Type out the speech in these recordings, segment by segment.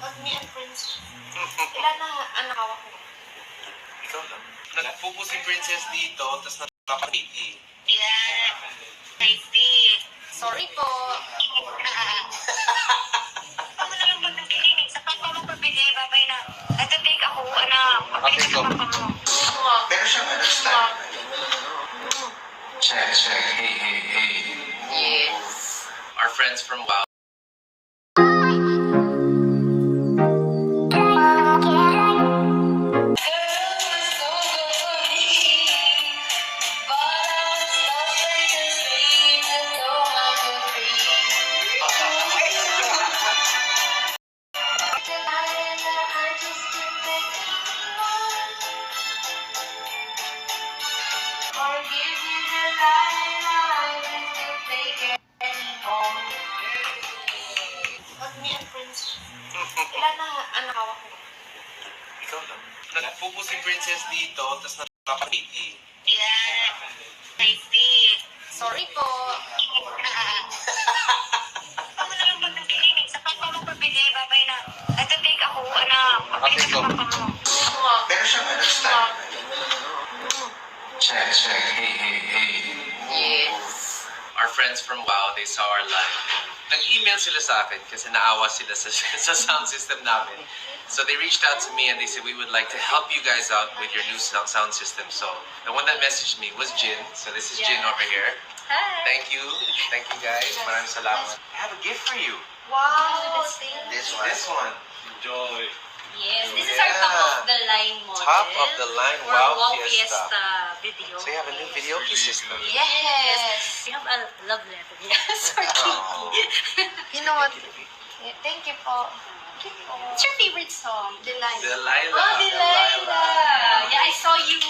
Pag me and Prince, ilan na anak hawak mo? Ikaw lang. Nagpupo si Princess dito, tapos nakapatiti. Yeah. I see. Sorry po. Ano na lang ba ng klinik? Sa papa mo pabili, babay na. Ito take ako, anak. Pabili sa papa mo. Pero siya understand. Check. Hey. Yes. Our friends from WOW. Pag me and Prince, ilan na anak hawak mo? Ikaw lang. Nagpupo si Princess dito, tapos nakapatiti. Yeah. I see. Sorry po. Ano na lang ba ng klinik? Sa papa mo pabili, babay na. Ito take ako, anak. Pabili sa papa mo. Pero siya understand. Check. Hey. Yes. Our friends from WOW, they saw our live. Nag-email sila sa akin kasi naawa sila sa sound system namin. So they reached out to me and they said, we would like to help you guys out with your new sound system. So the one that messaged me was Jin. So this is Jin over here. Hi. Thank you guys. Maraming salamat. I have a gift for you. Wow. Thank you. This one. Enjoy. Yes, this is our top of the line model. Top of the line for WOW Fiesta Fiesta. video. So you have a new video key system. Yes. We have a love letter. Yes, for Kitty. You know what? Thank you po. What's your favorite song? Delilah. Delilah. Oh, Delilah. Yeah, I saw you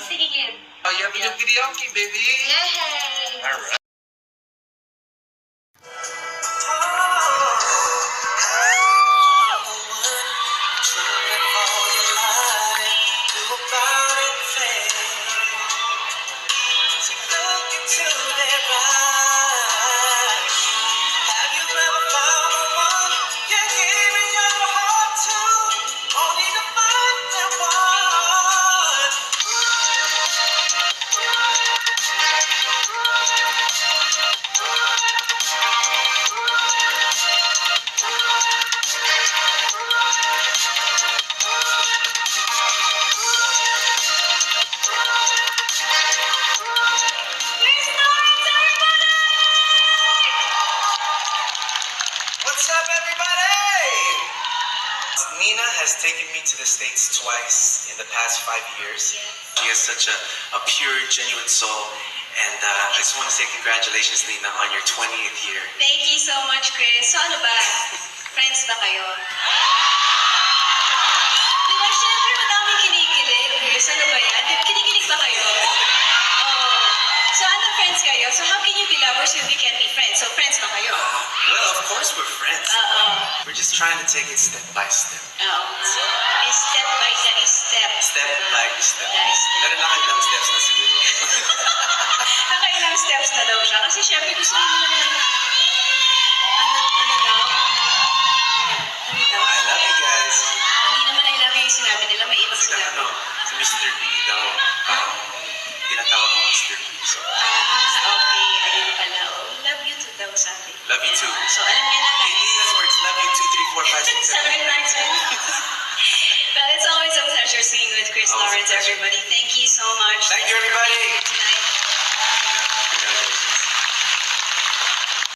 singing it. Oh, you have a new video key, baby. Yay! All right. What's up, everybody? Nina has taken me to the States twice in the past 5 years. She has such a pure, genuine soul. And I just want to say congratulations, Nina, on your 20th year. Thank you so much, Chris. So ano ba? Friends ba kayo? Di ba, syempre madaming kinikilig, Chris. Ano ba yan? Kinikilig ba kayo? Oh. So ano friends kayo? So how can you be lovers if you can't be friends? So friends ba kayo? Well, of course we're friends. Oo. We're just trying to take it step by step. Oo. Step by step. Step by step. By step. Pero nakailang steps na siguro. Nakailang steps na daw siya. Kasi syempre gusto nila naman ano daw? Ano daw? I love you guys. Hindi naman I love you yung sinabi nila. May ibang Kasi sinabi. si Mr. B daw, tinatawag ko Mr. B. So, Okay. Ayun pala. Oh, love you too daw sabi. love you too. So alam niya na In Nina's words, love you 2, 3, 4, 5, 6, 7. 7, 9, 10. Well, it's always a pleasure singing with Chris Always a Lawrence, pleasure. everybody. Thank